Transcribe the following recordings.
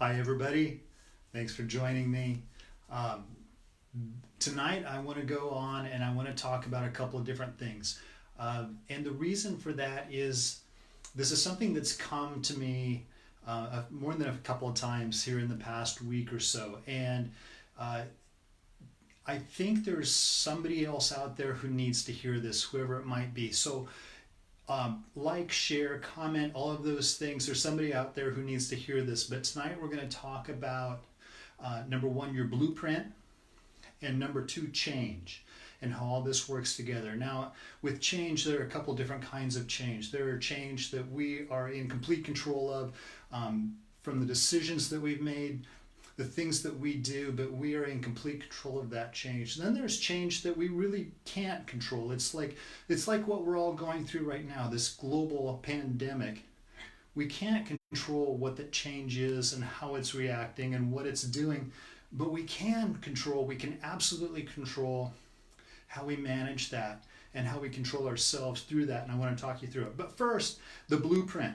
Hi, everybody. Thanks for joining me. Um, Tonight, I want to go on and I want to talk about a couple of different things. And the reason for that is this is something that's come to me more than a couple of times here in the past week or so. And uh, I think there's somebody else out there who needs to hear this, whoever it might be. So, like, share, comment, all of those things. There's somebody out there who needs to hear this. But tonight we're going to talk about number one, your blueprint, and number two, change, and how all this works together. Now, with change, there are a couple different kinds of change. There are change that we are in complete control of, from the decisions that we've made, the things that we do, but we are in complete control of that change. And then there's change that we really can't control. It's like what we're all going through right now, this global pandemic. We can't control what the change is and how it's reacting and what it's doing, but we can absolutely control how we manage that and how we control ourselves through that. And I want to talk you through it. But first, the blueprint.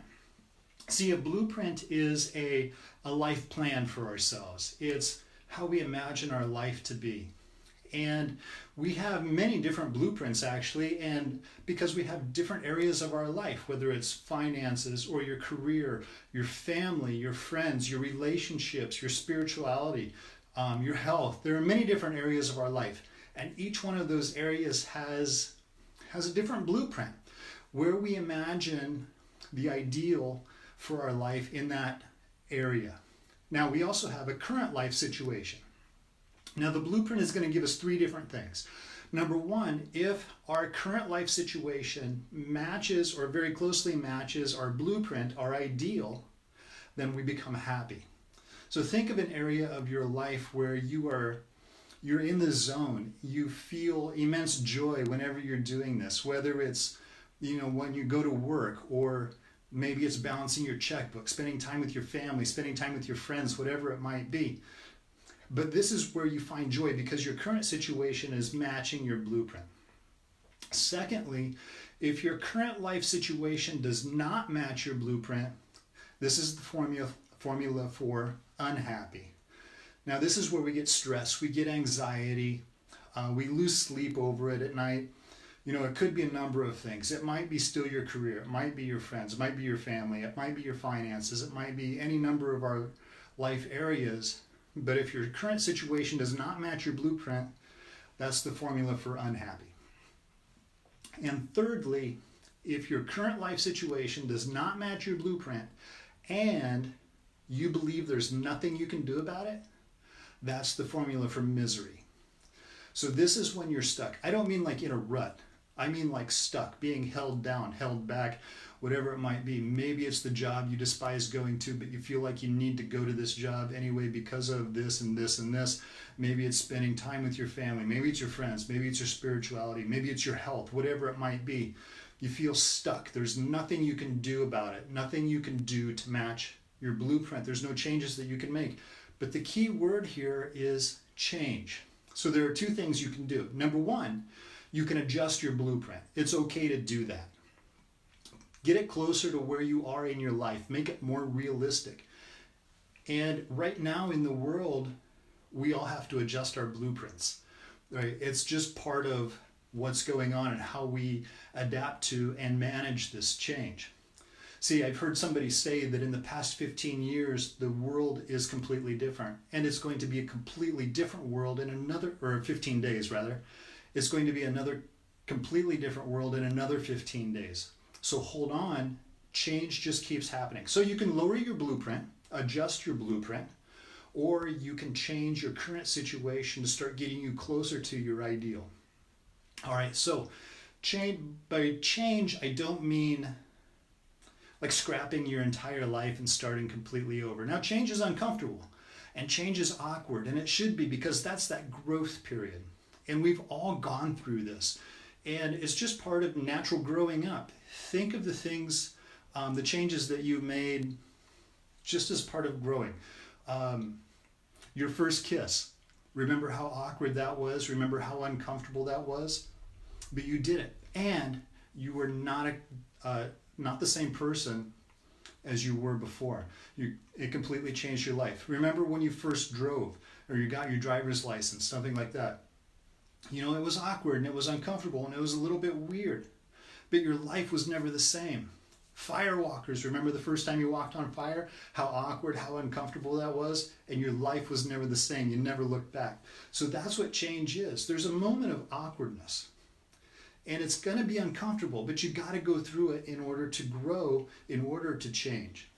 See, a blueprint is a life plan for ourselves. It's how we imagine our life to be. And we have many different blueprints, actually, and because we have different areas of our life, whether it's finances or your career, your family, your friends, your relationships, your spirituality, your health. There are many different areas of our life, and each one of those areas has a different blueprint where we imagine the ideal for our life in that area. Now, we also have a current life situation. Now, the blueprint is going to give us three different things. Number one, if our current life situation matches or very closely matches our blueprint, our ideal, then we become happy. So think of an area of your life where you're in the zone. You feel immense joy whenever you're doing this, whether it's, when you go to work, or maybe it's balancing your checkbook, spending time with your family, spending time with your friends, whatever it might be. But this is where you find joy because your current situation is matching your blueprint. Secondly, if your current life situation does not match your blueprint, this is the formula for unhappy. Now, this is where we get stressed, we get anxiety, we lose sleep over it at night. It could be a number of things. It might be still your career, it might be your friends, it might be your family, it might be your finances, it might be any number of our life areas. But if your current situation does not match your blueprint, that's the formula for unhappy. And thirdly, if your current life situation does not match your blueprint and you believe there's nothing you can do about it, that's the formula for misery. So this is when you're stuck. I don't mean like in a rut. I mean like stuck, being held down, held back, whatever it might be. Maybe it's the job you despise going to, but you feel like you need to go to this job anyway because of this and this and this. Maybe it's spending time with your family. Maybe it's your friends. Maybe it's your spirituality. Maybe it's your health, whatever it might be. You feel stuck. There's nothing you can do about it. Nothing you can do to match your blueprint. There's no changes that you can make. But the key word here is change. So there are two things you can do. Number one, you can adjust your blueprint. It's okay to do that. Get it closer to where you are in your life. Make it more realistic. And right now in the world, we all have to adjust our blueprints. Right? It's just part of what's going on and how we adapt to and manage this change. See, I've heard somebody say that in the past 15 years, the world is completely different. And it's going to be a completely different world in 15 days rather. It's going to be another completely different world in another 15 days. So hold on, change just keeps happening. So you can lower your blueprint, adjust your blueprint, or you can change your current situation to start getting you closer to your ideal. All right, so by change, I don't mean like scrapping your entire life and starting completely over. Now, change is uncomfortable and change is awkward, and it should be because that's that growth period. And we've all gone through this. And it's just part of natural growing up. Think of the things, the changes that you made just as part of growing. Your first kiss. Remember how awkward that was? Remember how uncomfortable that was? But you did it. And you were not the same person as you were before. It completely changed your life. Remember when you first drove or you got your driver's license, something like that. You know, it was awkward and it was uncomfortable and it was a little bit weird, but your life was never the same. Firewalkers, remember the first time you walked on fire? How awkward, how uncomfortable that was? And your life was never the same. You never looked back. So that's what change is. There's a moment of awkwardness. And it's going to be uncomfortable, but you got to go through it in order to grow, in order to change.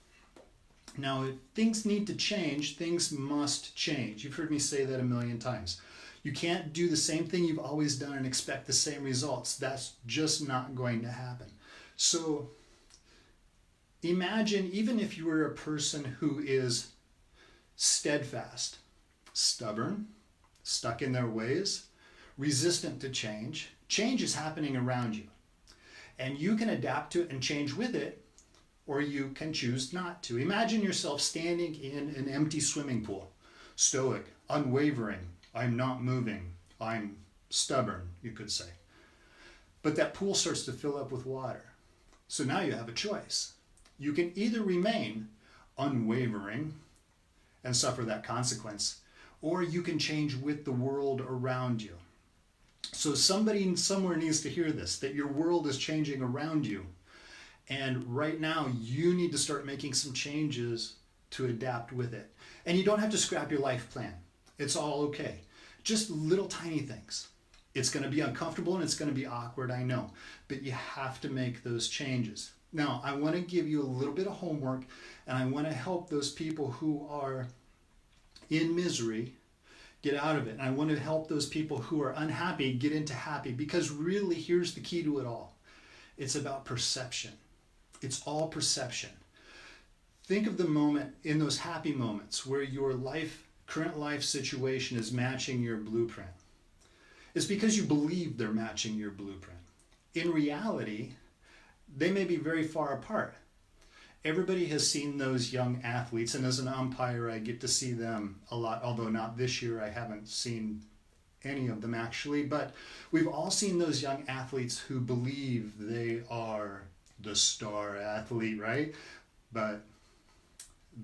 Now, if things need to change, things must change. You've heard me say that a million times. You can't do the same thing you've always done and expect the same results. That's just not going to happen. So imagine, even if you were a person who is steadfast, stubborn, stuck in their ways, resistant to change, change is happening around you. And you can adapt to it and change with it, or you can choose not to. Imagine yourself standing in an empty swimming pool, stoic, unwavering. I'm not moving. I'm stubborn, you could say. But that pool starts to fill up with water. So now you have a choice. You can either remain unwavering and suffer that consequence, or you can change with the world around you. So somebody somewhere needs to hear this, that your world is changing around you. And right now you need to start making some changes to adapt with it. And you don't have to scrap your life plan. It's all okay. Just little tiny things. It's going to be uncomfortable and it's going to be awkward, I know. But you have to make those changes. Now, I want to give you a little bit of homework, and I want to help those people who are in misery get out of it. And I want to help those people who are unhappy get into happy, because really here's the key to it all. It's about perception. It's all perception. Think of the moment, in those happy moments, where your current life situation is matching your blueprint. It's because you believe they're matching your blueprint. In reality, they may be very far apart. Everybody has seen those young athletes, and as an umpire, I get to see them a lot, although not this year. I haven't seen any of them actually, but we've all seen those young athletes who believe they are the star athlete, right? But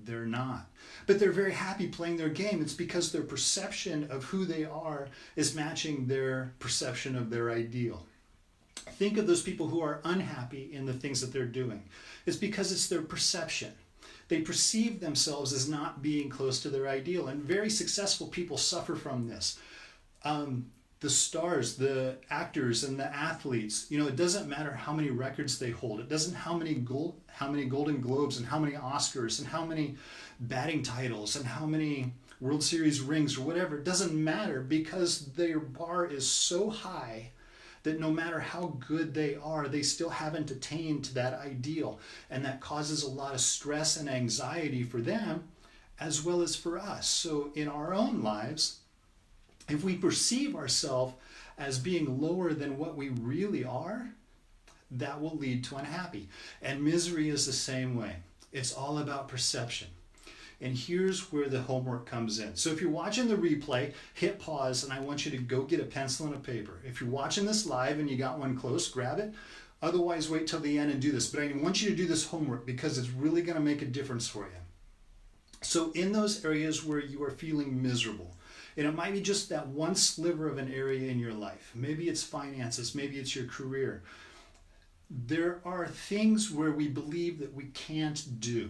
they're not. But they're very happy playing their game. It's because their perception of who they are is matching their perception of their ideal. Think of those people who are unhappy in the things that they're doing. It's because it's their perception. They perceive themselves as not being close to their ideal, and very successful people suffer from this. The stars, the actors, and the athletes, it doesn't matter how many records they hold. It doesn't how many Golden Globes and how many Oscars and how many batting titles and how many World Series rings or whatever. It doesn't matter, because their bar is so high that no matter how good they are, they still haven't attained to that ideal. And that causes a lot of stress and anxiety for them as well as for us. So in our own lives, if we perceive ourselves as being lower than what we really are, that will lead to unhappy. And misery is the same way. It's all about perception. And here's where the homework comes in. So if you're watching the replay, hit pause, and I want you to go get a pencil and a paper. If you're watching this live and you got one close, grab it. Otherwise, wait till the end and do this. But I want you to do this homework because it's really going to make a difference for you. So in those areas where you are feeling miserable, and it might be just that one sliver of an area in your life. Maybe it's finances, maybe it's your career. There are things where we believe that we can't do.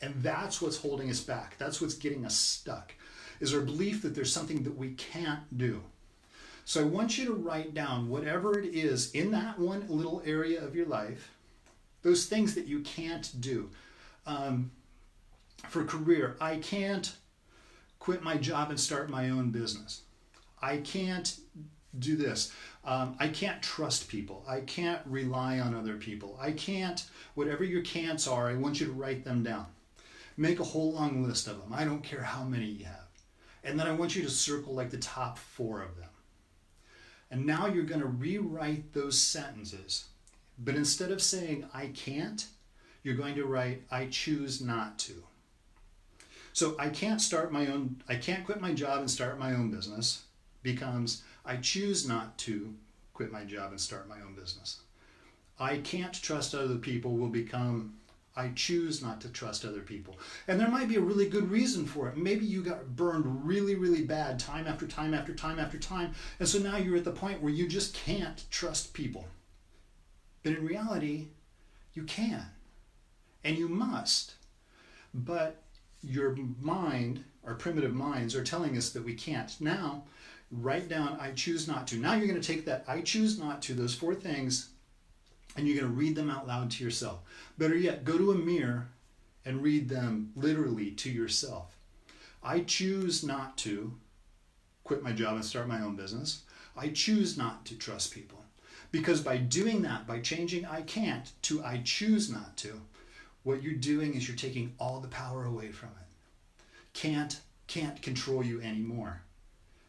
And that's what's holding us back. That's what's getting us stuck, is our belief that there's something that we can't do. So I want you to write down whatever it is in that one little area of your life, those things that you can't do. For career, I can't quit my job and start my own business. I can't do this. I can't trust people. I can't rely on other people. I can't, whatever your can'ts are, I want you to write them down. Make a whole long list of them. I don't care how many you have. And then I want you to circle like the top 4 of them. And now you're going to rewrite those sentences. But instead of saying I can't, you're going to write I choose not to. So I can't quit my job and start my own business becomes I choose not to quit my job and start my own business. I can't trust other people will become I choose not to trust other people. And there might be a really good reason for it. Maybe you got burned really, really bad time after time after time after time. And so now you're at the point where you just can't trust people. But in reality, you can. And you must. But your mind, our primitive minds, are telling us that we can't. Now, write down, I choose not to. Now you're going to take that, I choose not to, those 4 things, and you're going to read them out loud to yourself. Better yet, go to a mirror and read them literally to yourself. I choose not to quit my job and start my own business. I choose not to trust people. Because by doing that, by changing I can't to I choose not to, what you're doing is you're taking all the power away from it. Can't control you anymore.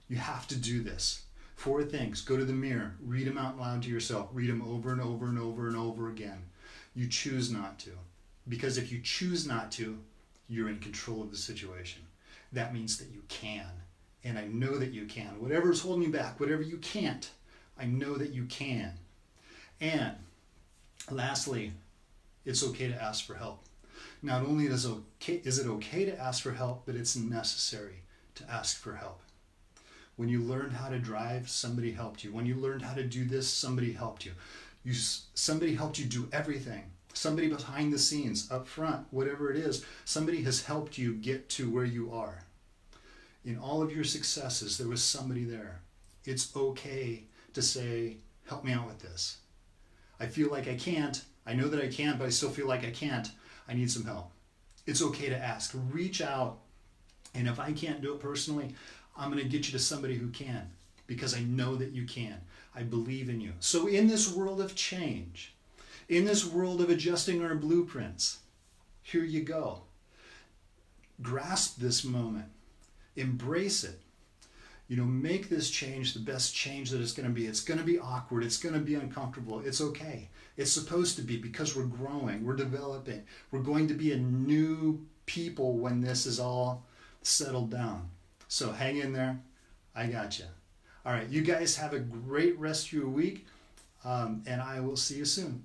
You have to do this. 4 things. Go to the mirror. Read them out loud to yourself. Read them over and over and over and over again. You choose not to. Because if you choose not to, you're in control of the situation. That means that you can. And I know that you can. Whatever's holding you back, whatever you can't, I know that you can. And lastly, it's okay to ask for help. Not only is it okay to ask for help, but it's necessary to ask for help. When you learned how to drive, somebody helped you. When you learned how to do this, somebody helped you. Somebody helped you do everything. Somebody behind the scenes, up front, whatever it is, somebody has helped you get to where you are. In all of your successes, there was somebody there. It's okay to say, help me out with this. I feel like I can't. I know that I can, but I still feel like I can't. I need some help. It's okay to ask. Reach out. And if I can't do it personally, I'm going to get you to somebody who can, because I know that you can. I believe in you. So in this world of change, in this world of adjusting our blueprints, here you go. Grasp this moment. Embrace it. Make this change the best change that it's going to be. It's going to be awkward. It's going to be uncomfortable. It's okay. It's supposed to be, because we're growing. We're developing. We're going to be a new people when this is all settled down. So hang in there. I got you. All right. You guys have a great rest of your week. And I will see you soon.